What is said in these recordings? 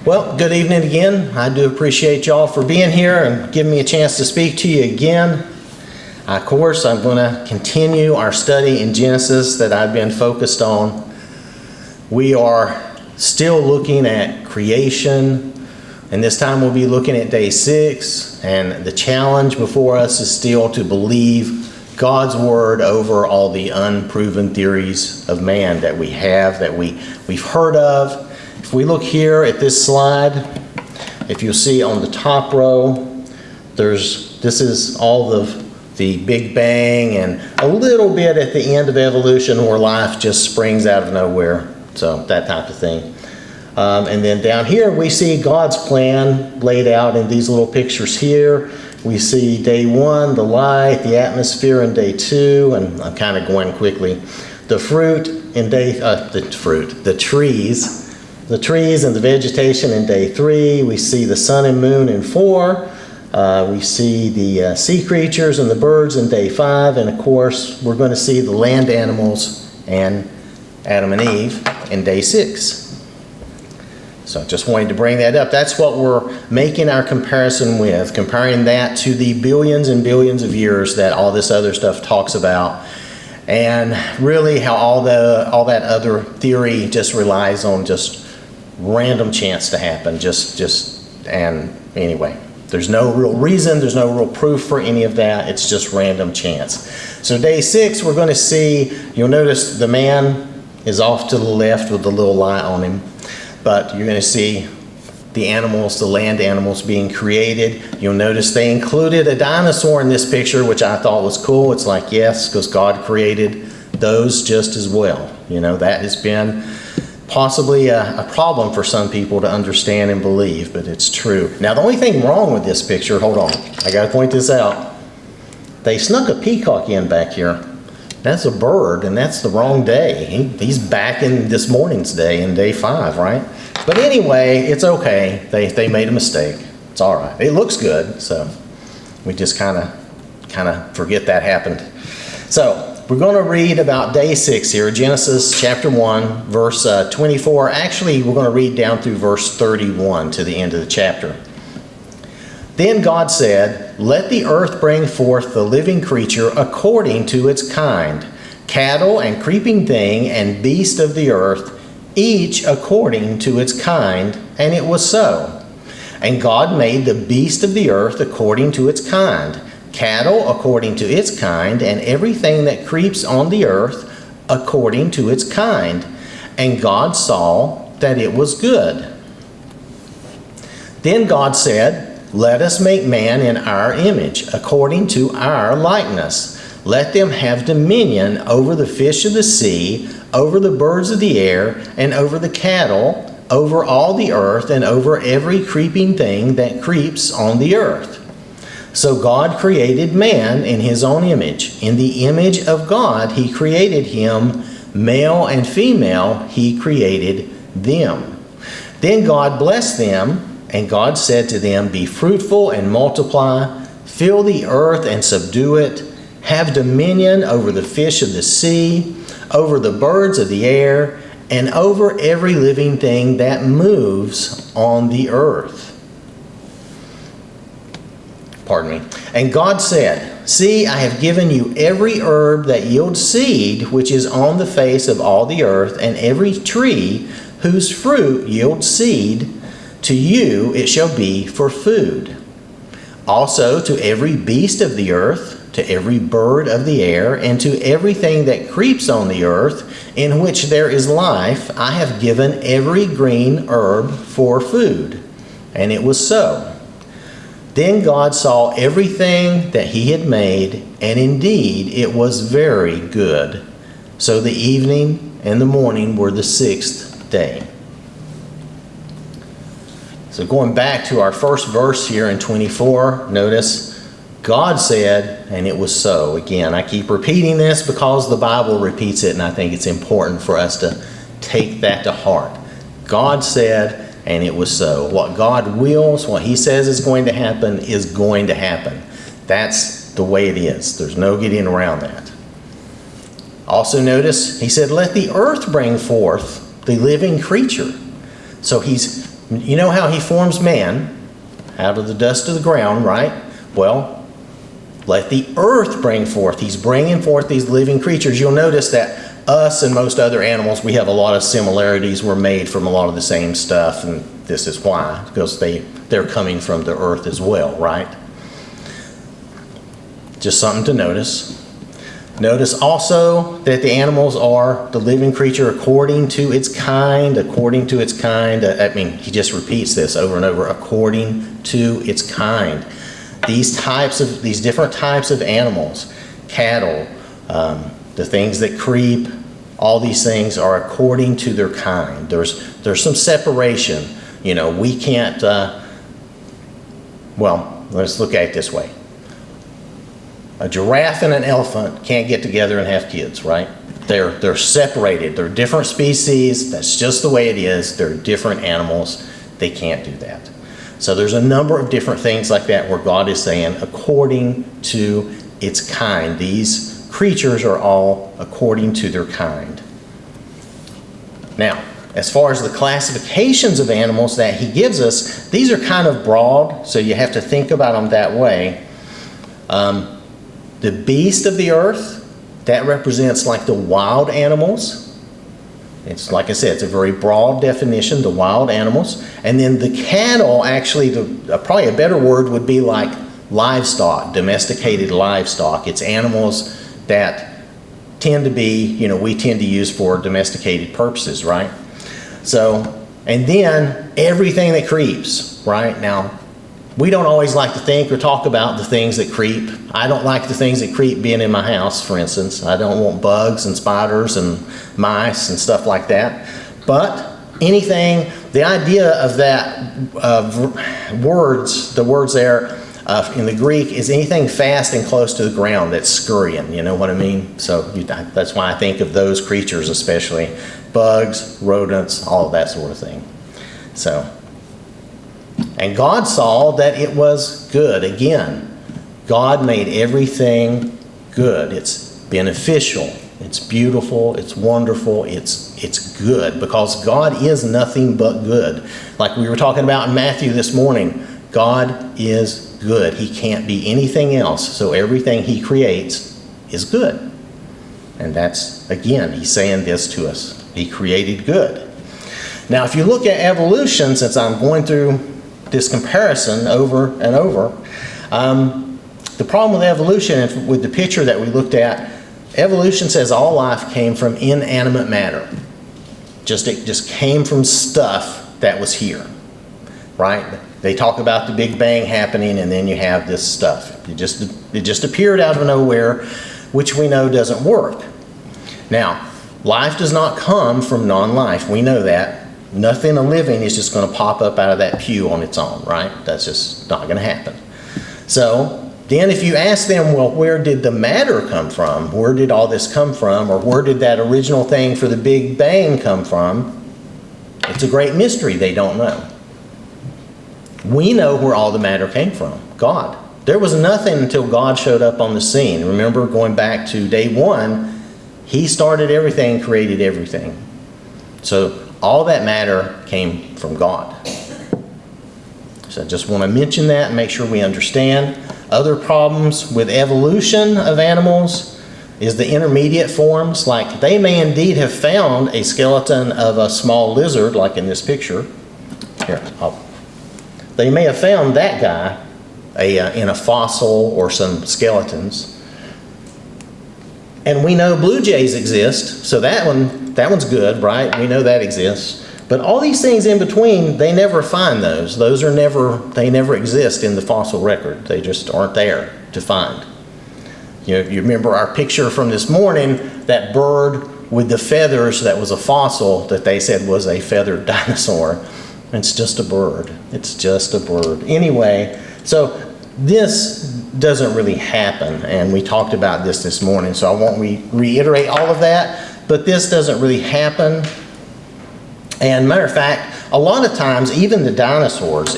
Well, good evening again. I do appreciate y'all for being here and giving me a chance to speak to you again. Of course, I'm going to continue our study in Genesis that I've been focused on. We are still looking at creation, and this time we'll be looking at day 6, and the challenge before us is still to believe God's word over all the unproven theories of man that we have, that we've heard of. If we look here at this slide, if you'll see on the top row, this is all of the Big Bang and a little bit at the end of evolution where life just springs out of nowhere. So that type of thing. And then down here we see God's plan laid out in these little pictures here. We see day 1, the light, the atmosphere in day 2, and I'm kind of going quickly. The fruit in the trees and the vegetation in day 3. We see the sun and moon in 4. We see the sea creatures and the birds in day 5. And of course, we're going to see the land animals and Adam and Eve in day 6. So just wanted to bring that up. That's what we're making our comparison with, comparing that to the billions and billions of years that all this other stuff talks about. And really how all that other theory just relies on just random chance to happen. And anyway, there's no real reason, there's no real proof for any of that. It's just random chance. So day 6, we're going to see, you'll notice the man is off to the left with the little light on him. But you're going to see the animals, the land animals being created. You'll notice they included a dinosaur in this picture, which I thought was cool. It's like, yes, because God created those just as well. You know, that has been possibly a problem for some people to understand and believe, but it's true. Now, the only thing wrong with this picture, hold on, I got to point this out. They snuck a peacock in back here. That's a bird, and that's the wrong day. He's back in this morning's day, in day 5, right? But anyway, it's okay. They made a mistake. It's all right. It looks good, so we just kind of forget that happened. So we're going to read about day 6 here, Genesis chapter 1, verse 24. Actually, we're going to read down through verse 31 to the end of the chapter. Then God said, "Let the earth bring forth the living creature according to its kind, cattle and creeping thing and beast of the earth, each according to its kind." And it was so. And God made the beast of the earth according to its kind, cattle according to its kind, and everything that creeps on the earth according to its kind. And God saw that it was good. Then God said, "Let us make man in our image, according to our likeness. Let them have dominion over the fish of the sea, over the birds of the air, and over the cattle, over all the earth, and over every creeping thing that creeps on the earth." So God created man in his own image. In the image of God he created him, male and female he created them. Then God blessed them, and God said to them, "Be fruitful and multiply, fill the earth and subdue it, have dominion over the fish of the sea, over the birds of the air, and over every living thing that moves on the earth." Pardon me. And God said, "See, I have given you every herb that yields seed, which is on the face of all the earth, and every tree whose fruit yields seed. To you it shall be for food. Also to every beast of the earth, to every bird of the air, and to everything that creeps on the earth, in which there is life, I have given every green herb for food." And it was so. Then God saw everything that he had made, and indeed it was very good. So the evening and the morning were the 6th day. So going back to our first verse here in 24, notice God said, and it was so. Again, I keep repeating this because the Bible repeats it, and I think it's important for us to take that to heart. God said, and it was so. What God wills, what he says is going to happen, is going to happen. That's the way it is. There's no getting around that. Also notice, he said, "Let the earth bring forth the living creature." So he's You know how he forms man out of the dust of the ground, right? Well, let the earth bring forth. He's bringing forth these living creatures. You'll notice that us and most other animals, we have a lot of similarities. We're made from a lot of the same stuff, and this is why, because they're coming from the earth as well, right? Just something to notice. Notice also that the animals are the living creature according to its kind, according to its kind. I mean, he just repeats this over and over, according to its kind. These different types of animals, cattle, the things that creep, all these things are according to their kind. There's some separation. You know, we can't, well, let's look at it this way. A giraffe and an elephant can't get together and have kids, right? They're separated. They're different species. That's just the way it is. They're different animals. They can't do that. So there's a number of different things like that where God is saying, according to its kind. These creatures are all according to their kind. Now, as far as the classifications of animals that he gives us, these are kind of broad, so you have to think about them that way. The beast of the earth, that represents like the wild animals. It's like I said, it's a very broad definition, the wild animals. And then the cattle, actually, probably a better word would be like livestock, domesticated livestock. It's animals that tend to be, you know, we tend to use for domesticated purposes, right? So, and then everything that creeps, right? Now, we don't always like to think or talk about the things that creep. I don't like the things that creep being in my house, for instance. I don't want bugs and spiders and mice and stuff like that. But anything, the idea of that words, the words there in the Greek is anything fast and close to the ground that's scurrying, you know what I mean? So that's why I think of those creatures especially. Bugs, rodents, all of that sort of thing. So. And God saw that it was good. Again, God made everything good. It's beneficial. It's beautiful. It's wonderful. It's good because God is nothing but good. Like we were talking about in Matthew this morning, God is good. He can't be anything else. So everything he creates is good. And that's, again, he's saying this to us. He created good. Now, if you look at evolution, since I'm going through this comparison over and over. The problem with evolution, with the picture that we looked at, evolution says all life came from inanimate matter. It just came from stuff that was here, right? They talk about the Big Bang happening and then you have this stuff. It just appeared out of nowhere, which we know doesn't work. Now, life does not come from non-life. We know that. Nothing living is just going to pop up out of that pew on its own, right? That's just not going to happen. So then if you ask them, well, where did the matter come from? Where did all this come from? Or where did that original thing for the Big Bang come from? It's a great mystery. They don't know. We know where all the matter came from. God. There was nothing until God showed up on the scene. Remember, going back to day one, he started everything, created everything. So all that matter came from God. So I just want to mention that and make sure we understand. Other problems with evolution of animals is the intermediate forms. Like they may indeed have found a skeleton of a small lizard, like in this picture. Here, they may have found that guy in a fossil or some skeletons. And we know blue jays exist, so that one's good, right? We know that exists. But all these things in between, they never find those. They never exist in the fossil record. They just aren't there to find. You know, you remember our picture from this morning, that bird with the feathers that was a fossil that they said was a feathered dinosaur. It's just a bird. It's just a bird. Anyway, so this doesn't really happen, and we talked about this morning, so I won't reiterate all of that, but this doesn't really happen. And matter of fact, a lot of times, even the dinosaurs,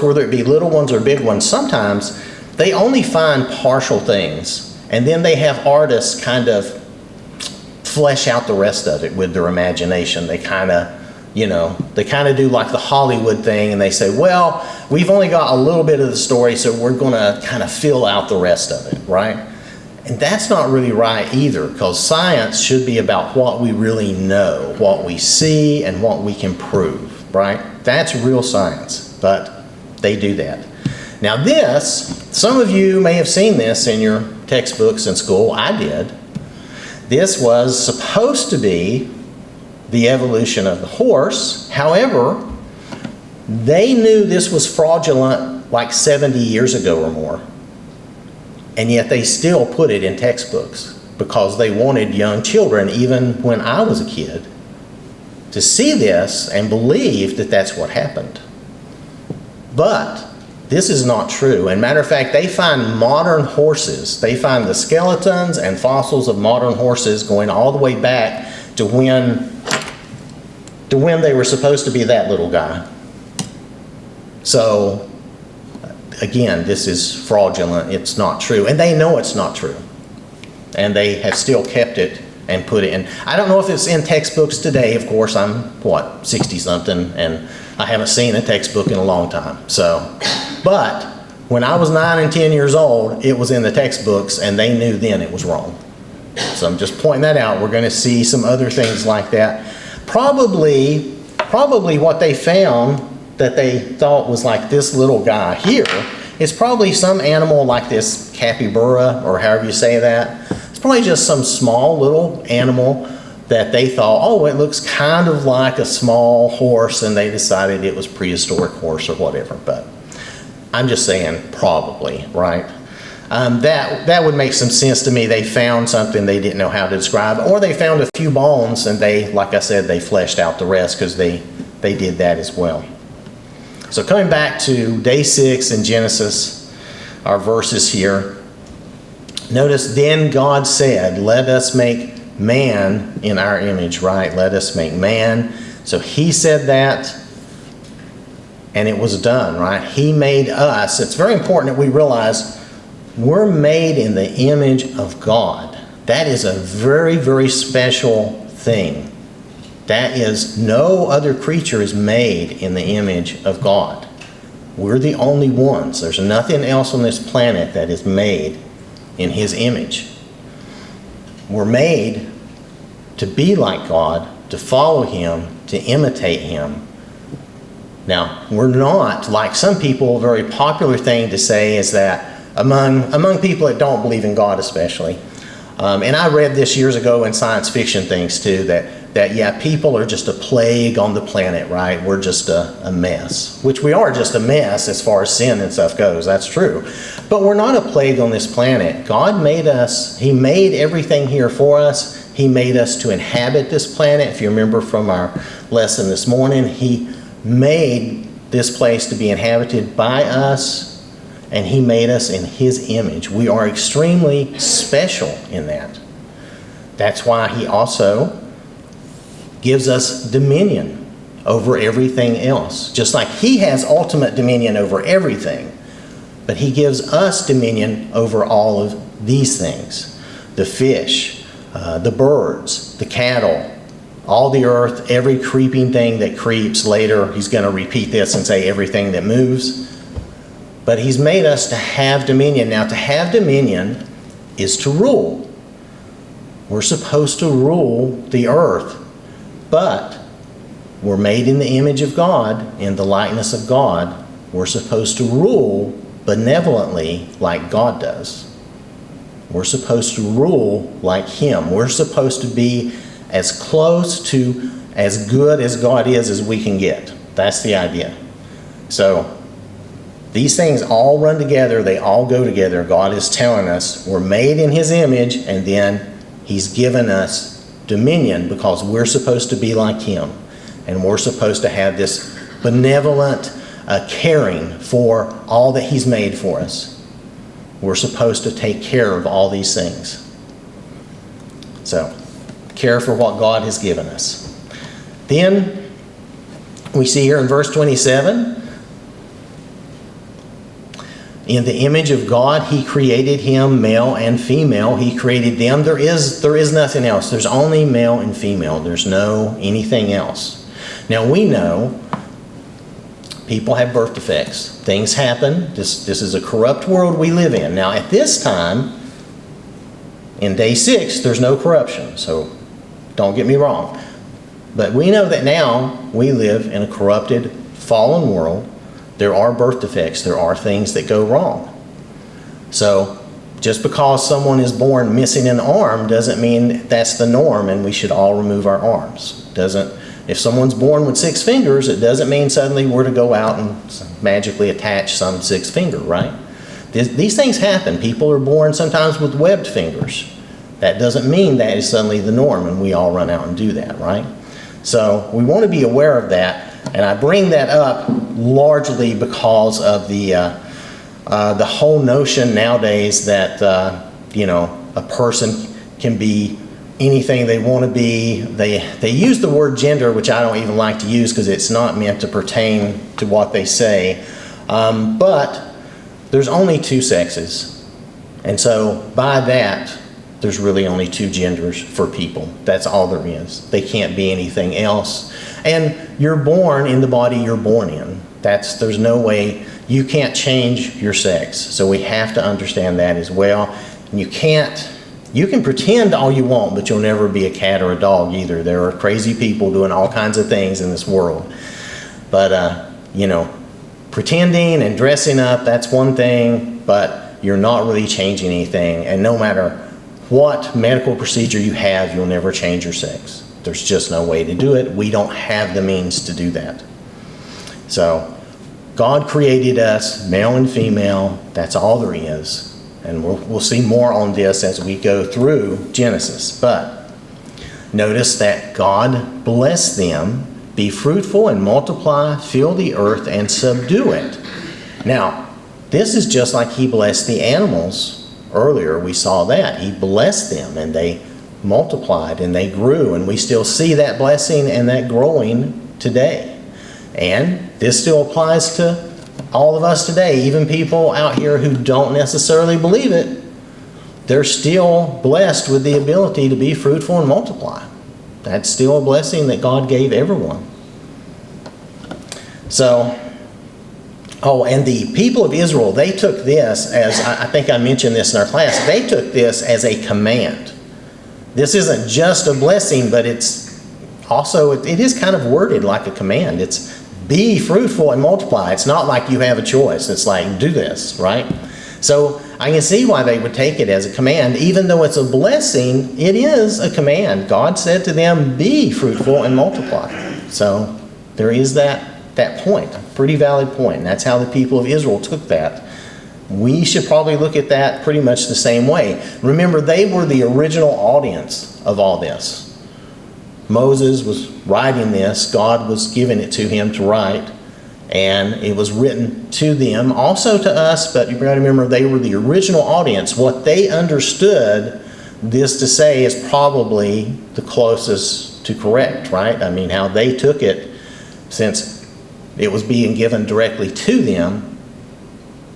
whether it be little ones or big ones, sometimes they only find partial things, and then they have artists kind of flesh out the rest of it with their imagination. They kind of They kind of do like the Hollywood thing, and they say, well, we've only got a little bit of the story, so we're going to kind of fill out the rest of it, right? And that's not really right either, because science should be about what we really know, what we see, and what we can prove, right? That's real science, but they do that. Now some of you may have seen this in your textbooks in school. I did. This was supposed to be the evolution of the horse. However, they knew this was fraudulent like 70 years ago or more. And yet they still put it in textbooks because they wanted young children, even when I was a kid, to see this and believe that that's what happened. But this is not true. And matter of fact, they find modern horses. They find the skeletons and fossils of modern horses going all the way back to when they were supposed to be that little guy. So, again, this is fraudulent. It's not true. And they know it's not true. And they have still kept it and put it in. I don't know if it's in textbooks today. Of course, I'm, 60-something, and I haven't seen a textbook in a long time. But when I was 9 and 10 years old, it was in the textbooks, and they knew then it was wrong. So I'm just pointing that out. We're going to see some other things like that. Probably what they found that they thought was like this little guy here is probably some animal like this capybara, or however you say that. It's probably just some small little animal that they thought, oh, it looks kind of like a small horse, and they decided it was prehistoric horse or whatever. But I'm just saying probably, right? That would make some sense to me. They found something they didn't know how to describe, or they found a few bones, and they, like I said, they fleshed out the rest because they did that as well. So coming back to day 6 in Genesis, our verses here, notice, then God said, let us make man in our image, right? Let us make man. So he said that, and it was done, right? He made us. It's very important that we realize we're made in the image of God. That is a very, very special thing. That is, no other creature is made in the image of God. We're the only ones. There's nothing else on this planet that is made in His image. We're made to be like God, to follow Him, to imitate Him. Now, we're not, like some people, a very popular thing to say is that among people that don't believe in God especially, and I read this years ago in science fiction things too, that yeah, people are just a plague on the planet, right? We're just a mess, which we are just a mess as far as sin and stuff goes. That's true. But we're not a plague on this planet. God made us. He made everything here for us. He made us to inhabit this planet. If you remember from our lesson this morning, He made this place to be inhabited by us, and He made us in His image. We are extremely special in that. That's why He also gives us dominion over everything else. Just like He has ultimate dominion over everything, but He gives us dominion over all of these things. The fish, the birds, the cattle, all the earth, every creeping thing that creeps. Later, He's going to repeat this and say everything that moves. But He's made us to have dominion. Now, to have dominion is to rule. We're supposed to rule the earth. But we're made in the image of God, in the likeness of God. We're supposed to rule benevolently like God does. We're supposed to rule like Him. We're supposed to be as close to as good as God is as we can get. That's the idea. So these things all run together. They all go together. God is telling us we're made in His image, and then He's given us dominion because we're supposed to be like Him, and we're supposed to have this benevolent caring for all that He's made for us. We're supposed to take care of all these things. So, care for what God has given us. Then we see here in verse 27, in the image of God, He created him, male and female. He created them. There is nothing else. There's only male and female. There's no anything else. Now we know people have birth defects. Things happen. This is a corrupt world we live in. Now at this time, in day 6, there's no corruption, so don't get me wrong. But we know that now we live in a corrupted, fallen world. There are birth defects. There are things that go wrong. So just because someone is born missing an arm doesn't mean that's the norm and we should all remove our arms. If someone's born with 6 fingers, it doesn't mean suddenly we're to go out and magically attach some 6th finger, right? These things happen. People are born sometimes with webbed fingers. That doesn't mean that is suddenly the norm and we all run out and do that, right? So we want to be aware of that, and I bring that up largely because of the whole notion nowadays that a person can be anything they want to be. They use the word gender, which I don't even like to use because it's not meant to pertain to what they say. But there's only 2 sexes, and so by that, there's really only 2 genders for people. That's all there is. They can't be anything else. And you're born in the body you're born in. There's no way, you can't change your sex. So we have to understand that as well. And you can pretend all you want, but you'll never be a cat or a dog either. There are crazy people doing all kinds of things in this world. But, pretending and dressing up, that's one thing, but you're not really changing anything. And no matter what medical procedure you have, you'll never change your sex. There's just no way to do it. We don't have the means to do that. So God created us male and female. That's all there is. And we'll see more on this as we go through Genesis. But notice that God blessed them, be fruitful and multiply, fill the earth and subdue it. Now, this is just like he blessed the animals. Earlier we saw that. He blessed them and they multiplied and they grew, and we still see that blessing and that growing today. And this still applies to all of us today, even people out here who don't necessarily believe it. They're still blessed with the ability to be fruitful and multiply. That's still a blessing that God gave everyone. So, and the people of Israel, they took this as, I think I mentioned this in our class, they took this as a command. This isn't just a blessing, but it's also, it is kind of worded like a command. It's be fruitful and multiply. It's not like you have a choice. It's like, do this, right? So I can see why they would take it as a command. Even though it's a blessing, it is a command. God said to them, be fruitful and multiply. So there is that point, a pretty valid point. And that's how the people of Israel took that. We should probably look at that pretty much the same way. Remember, they were the original audience of all this. Moses was writing this. God was giving it to him to write. And it was written to them, also to us, but you've got to remember they were the original audience. What they understood this to say is probably the closest to correct, right? I mean, how they took it, since it was being given directly to them,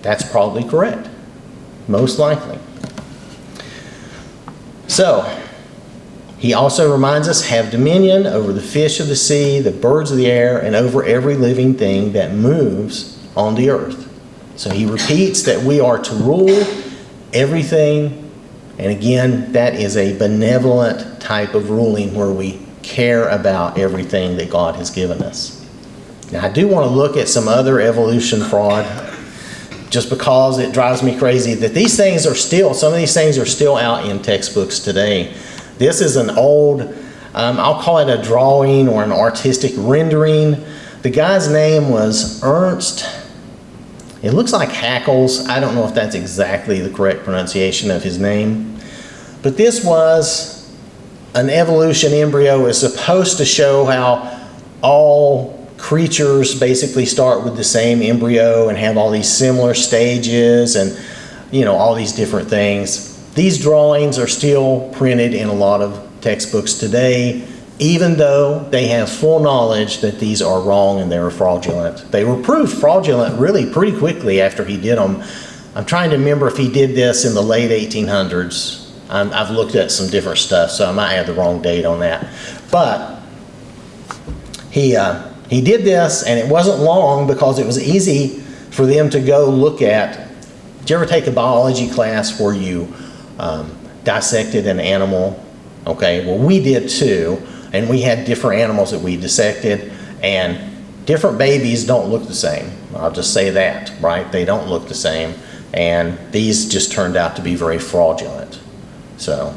that's probably correct, most likely. So, he also reminds us, have dominion over the fish of the sea, the birds of the air, and over every living thing that moves on the earth. So he repeats that we are to rule everything. And again, that is a benevolent type of ruling where we care about everything that God has given us. Now, I do want to look at some other evolution fraud, just because it drives me crazy that these things are still, some of these things are still out in textbooks today. This is an old, I'll call it a drawing or an artistic rendering. The guy's name was Ernst. It looks like Hackles. I don't know if that's exactly the correct pronunciation of his name. But this was an evolution embryo. It's supposed to show how all creatures basically start with the same embryo and have all these similar stages and, all these different things. These drawings are still printed in a lot of textbooks today, even though they have full knowledge that these are wrong and they were fraudulent. They were proved fraudulent really pretty quickly after he did them. I'm trying to remember if he did this in the late 1800s. I've looked at some different stuff, so I might have the wrong date on that. But he did this, and it wasn't long because it was easy for them to go look at. Did you ever take a biology class where you dissected an animal? Okay, well, we did too, and we had different animals that we dissected, and different babies don't look the same. I'll just say that, right? They don't look the same, and these just turned out to be very fraudulent. So,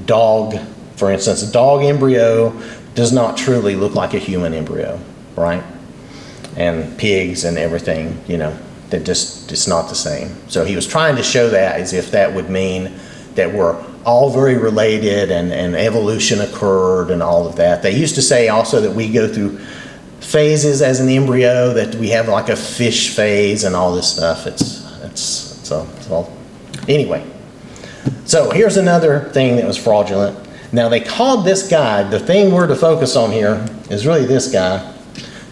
dog, for instance, a dog embryo does not truly look like a human embryo, right? And pigs and everything, it's not the same. So he was trying to show that as if that would mean that we're all very related and evolution occurred and all of that. They used to say also that we go through phases as an embryo, that we have like a fish phase and all this stuff. It's all. Anyway, so here's another thing that was fraudulent. Now they called this guy, the thing we're to focus on here is really this guy.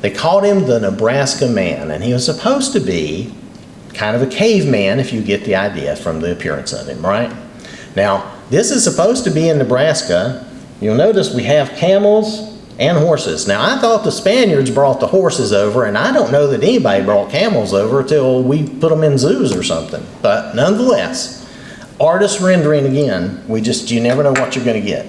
They called him the Nebraska Man, and he was supposed to be kind of a caveman, if you get the idea from the appearance of him, right? Now, this is supposed to be in Nebraska. You'll notice we have camels and horses. Now, I thought the Spaniards brought the horses over, and I don't know that anybody brought camels over till we put them in zoos or something. But nonetheless, artist rendering again, you never know what you're going to get.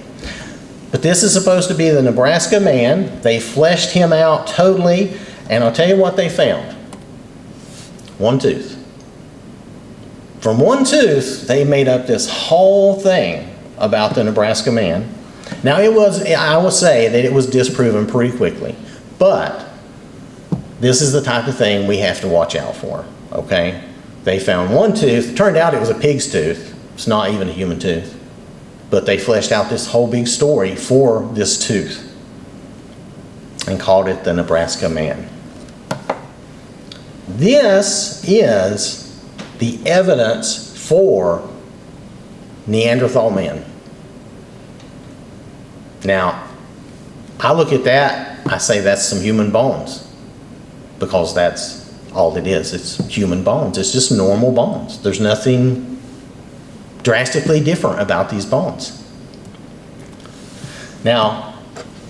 But this is supposed to be the Nebraska Man. They fleshed him out totally, and I'll tell you what they found. One tooth. From one tooth, they made up this whole thing about the Nebraska Man. Now I will say that it was disproven pretty quickly, but this is the type of thing we have to watch out for, okay? They found one tooth. Turned out it was a pig's tooth. It's not even a human tooth. But they fleshed out this whole big story for this tooth and called it the Nebraska Man. This is the evidence for Neanderthal man. Now, I look at that, I say that's some human bones, because that's all it is. It's human bones. It's just normal bones. There's nothing drastically different about these bones. Now,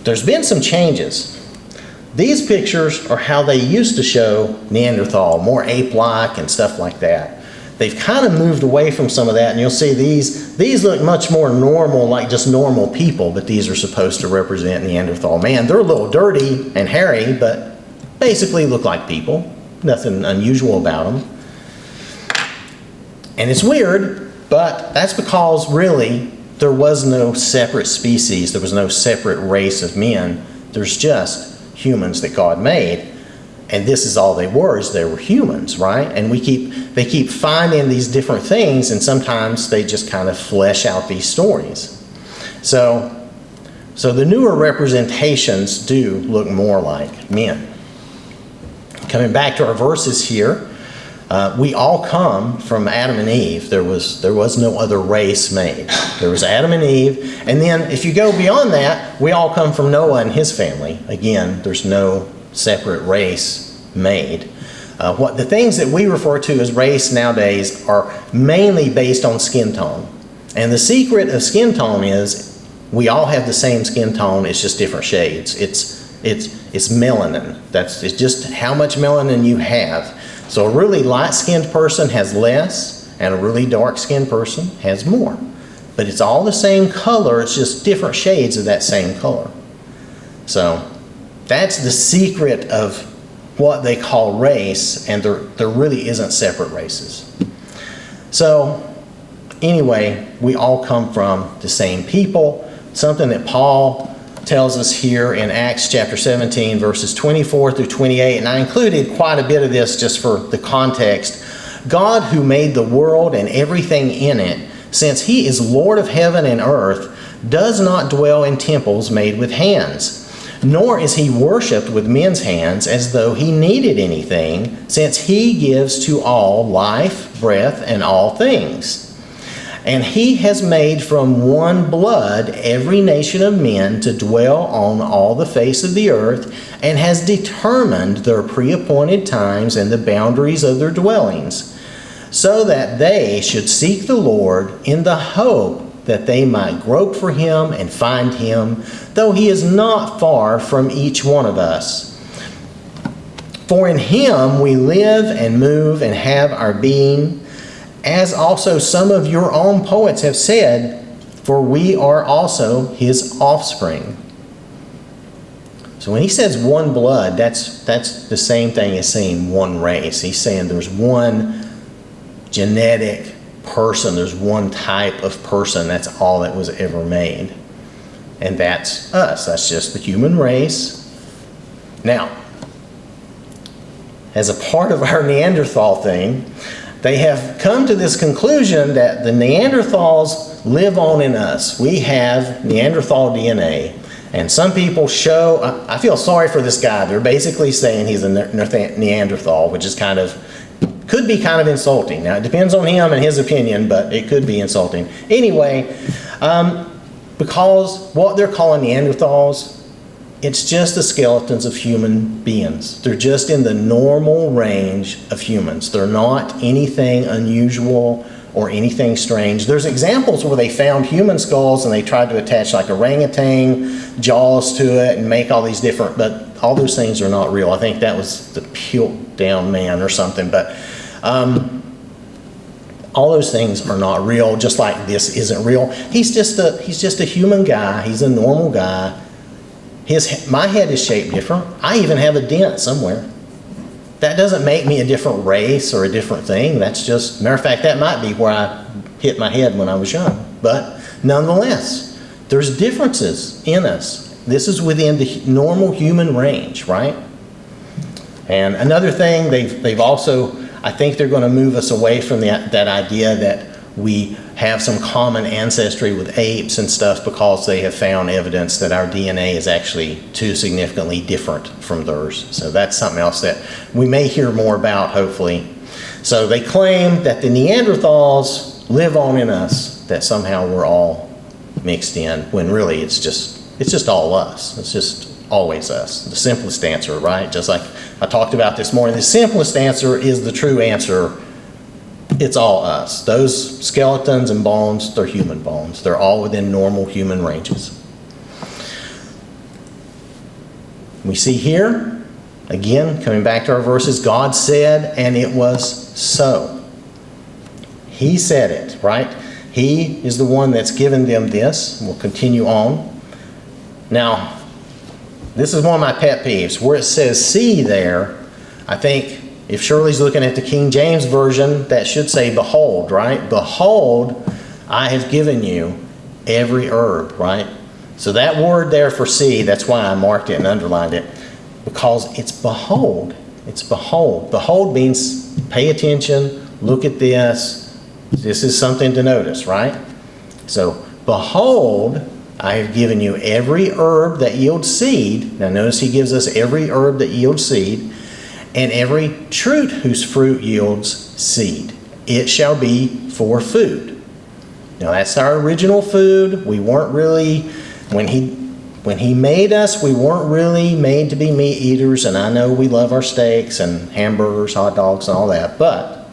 there's been some changes. These pictures are how they used to show Neanderthal, more ape-like and stuff like that. They've kind of moved away from some of that, and you'll see these look much more normal, like just normal people, but these are supposed to represent Neanderthal man. They're a little dirty and hairy, but basically look like people. Nothing unusual about them. And it's weird, but that's because really there was no separate species. There was no separate race of men. There's just humans that God made. And this is all they were, is they were humans, right? And they keep finding these different things, and sometimes they just kind of flesh out these stories. So the newer representations do look more like men. Coming back to our verses here, we all come from Adam and Eve. There was no other race made. There was Adam and Eve, and then if you go beyond that, we all come from Noah and his family. Again, there's no separate race made. What the things that we refer to as race nowadays are mainly based on skin tone. And the secret of skin tone is we all have the same skin tone, it's just different shades. It's melanin. It's just how much melanin you have. So a really light-skinned person has less, and a really dark-skinned person has more. But it's all the same color, it's just different shades of that same color. So that's the secret of what they call race, and there really isn't separate races. So anyway, we all come from the same people. Something that Paul tells us here in Acts chapter 17, verses 24 through 28, and I included quite a bit of this just for the context. God, who made the world and everything in it, since he is Lord of heaven and earth, does not dwell in temples made with hands, nor is he worshipped with men's hands as though he needed anything, since he gives to all life, breath, and all things. And he has made from one blood every nation of men to dwell on all the face of the earth, and has determined their pre-appointed times and the boundaries of their dwellings, so that they should seek the Lord in the hope that they might grope for him and find him, though he is not far from each one of us. For in him we live and move and have our being, as also some of your own poets have said, for we are also his offspring. So when he says one blood, that's the same thing as saying one race. He's saying there's one genetic person, there's one type of person, that's all that was ever made. And that's us, that's just the human race. Now, as a part of our Neanderthal thing, they have come to this conclusion that the Neanderthals live on in us. We have Neanderthal DNA. And some people show, I feel sorry for this guy. They're basically saying he's a Neanderthal, which is could be kind of insulting. Now, it depends on him and his opinion, but it could be insulting. Anyway, because what they're calling Neanderthals, it's just the skeletons of human beings. They're just in the normal range of humans. They're not anything unusual or anything strange. There's examples where they found human skulls and they tried to attach like orangutan jaws to it and make all these different, but all those things are not real. I think that was the Piltdown man or something, but all those things are not real, just like this isn't real. He's just a human guy. He's a normal guy. My head is shaped different. I even have a dent somewhere. That doesn't make me a different race or a different thing. That's just, matter of fact, that might be where I hit my head when I was young. But nonetheless, there's differences in us. This is within the normal human range, right? And another thing, they've also, I think they're going to move us away from that idea that we have some common ancestry with apes and stuff, because they have found evidence that our DNA is actually too significantly different from theirs. So that's something else that we may hear more about, hopefully. So they claim that the Neanderthals live on in us, that somehow we're all mixed in, when really it's just all us. It's just always us. The simplest answer, right? Just like I talked about this morning, the simplest answer is the true answer. It's all us. Those skeletons and bones, they're human bones. They're all within normal human ranges. We see here, again, coming back to our verses, God said, and it was so. He said it, right? He is the one that's given them this. We'll continue on. Now, this is one of my pet peeves. Where it says see there, I think if Shirley's looking at the King James Version, that should say behold, right? Behold, I have given you every herb, right? So that word there for see, that's why I marked it and underlined it, because it's behold. It's behold. Behold means pay attention, look at this. This is something to notice, right? So behold, I have given you every herb that yields seed. Now notice he gives us every herb that yields seed, and every shoot whose fruit yields seed. It shall be for food. Now that's our original food. We weren't really, when he made us, we weren't really made to be meat eaters, and I know we love our steaks and hamburgers, hot dogs, and all that, but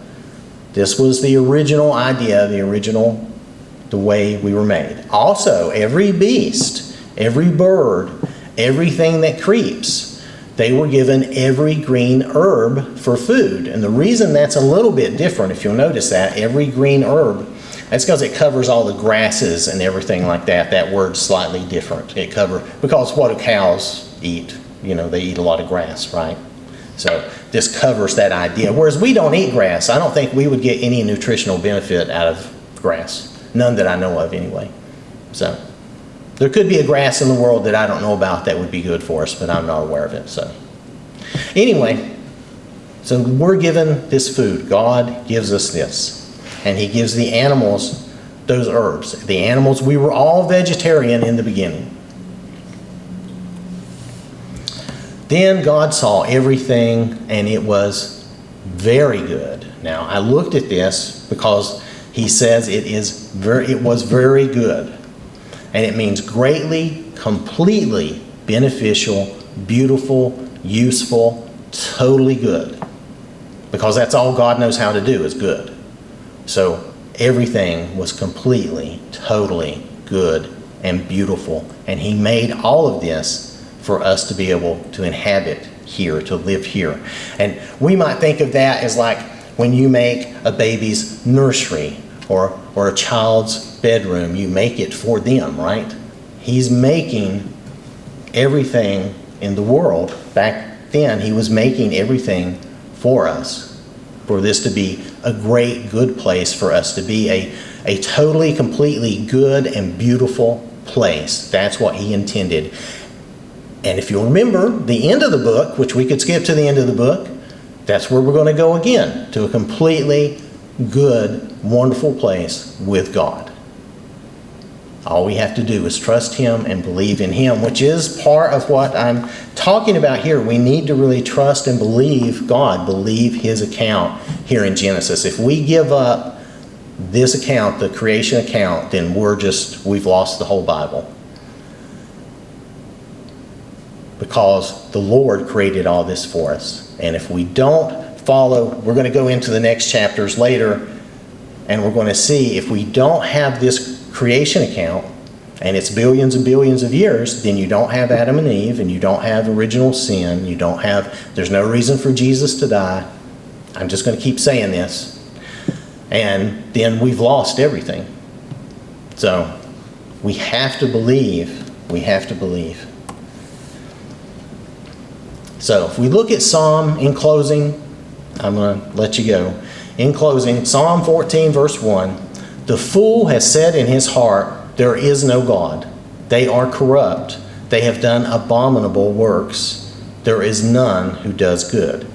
this was the original idea, the way we were made. Also, every beast, every bird, everything that creeps, they were given every green herb for food. And the reason that's a little bit different, if you'll notice that, every green herb, that's because it covers all the grasses and everything like that. That word's slightly different. Because what do cows eat? They eat a lot of grass, right? So this covers that idea. Whereas we don't eat grass. I don't think we would get any nutritional benefit out of grass. None that I know of anyway. So there could be a grass in the world that I don't know about that would be good for us, but I'm not aware of it. So anyway, so we're given this food. God gives us this. And he gives the animals those herbs. The animals, we were all vegetarian in the beginning. Then God saw everything, and it was very good. Now, I looked at this because he says it was very good. And it means greatly, completely beneficial, beautiful, useful, totally good. Because that's all God knows how to do is good. So everything was completely, totally good and beautiful. And he made all of this for us to be able to inhabit here, to live here. And we might think of that as like when you make a baby's nursery or a child's bedroom, you make it for them, right? He's making everything in the world. Back then, he was making everything for us, for this to be a great, good place for us to be, a totally, completely good and beautiful place. That's what he intended. And if you'll remember, the end of the book, which we could skip to the end of the book, that's where we're going to go again, to a completely good, wonderful place with God. All we have to do is trust him and believe in him, which is part of what I'm talking about here. We need to really trust and believe God, believe his account here in Genesis. If we give up this account, the creation account, then we've lost the whole Bible. Because the Lord created all this for us. And if we don't follow, we're going to go into the next chapters later, and we're going to see if we don't have this creation account, and it's billions and billions of years, then you don't have Adam and Eve, and you don't have original sin. There's no reason for Jesus to die. I'm just going to keep saying this. And then we've lost everything. So we have to believe. We have to believe. So if we look at Psalm in closing, I'm going to let you go. In closing, Psalm 14, verse 1, "The fool has said in his heart, there is no God. They are corrupt. They have done abominable works. There is none who does good."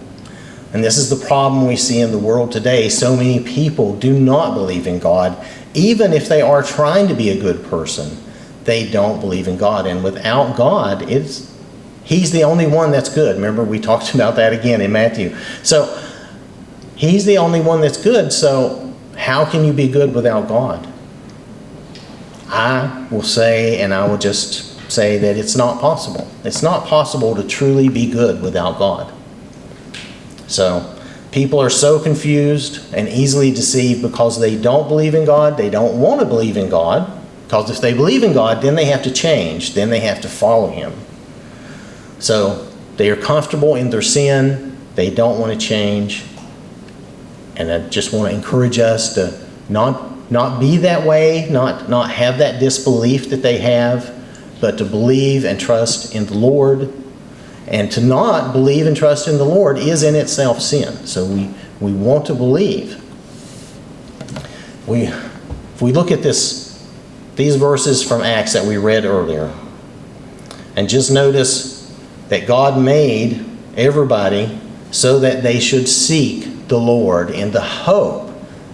And this is the problem we see in the world today. So many people do not believe in God. Even if they are trying to be a good person, they don't believe in God. And without God, he's the only one that's good. Remember, we talked about that again in Matthew. So he's the only one that's good. So how can you be good without God? I will say, and I will just say that it's not possible. It's not possible to truly be good without God. So people are so confused and easily deceived because they don't believe in God. They don't want to believe in God. Because if they believe in God, then they have to change. Then they have to follow him. So they are comfortable in their sin. They don't want to change. And I just want to encourage us to not be that way, not have that disbelief that they have, but to believe and trust in the Lord. And to not believe and trust in the Lord is in itself sin. So we want to believe. If we look at these verses from Acts that we read earlier, and just notice that God made everybody so that they should seek the Lord in the hope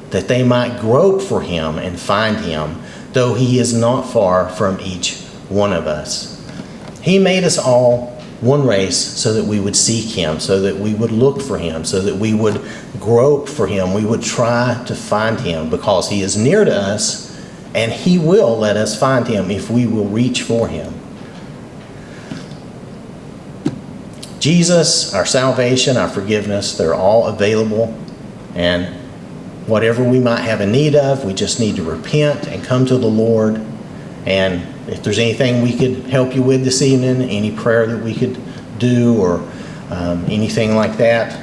that they might grope for him and find him, though he is not far from each one of us. He made us all one race so that we would seek him, so that we would look for him, so that we would grope for him. We would try to find him because he is near to us, and he will let us find him if we will reach for him. Jesus, our salvation, our forgiveness, they're all available. And whatever we might have a need of, we just need to repent and come to the Lord. And if there's anything we could help you with this evening, any prayer that we could do or anything like that,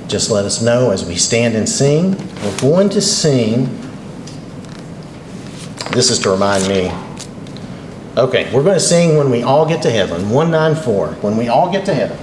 just let us know as we stand and sing. We're going to sing. This is to remind me. Okay, we're going to sing When We All Get to Heaven, 194, When We All Get to Heaven.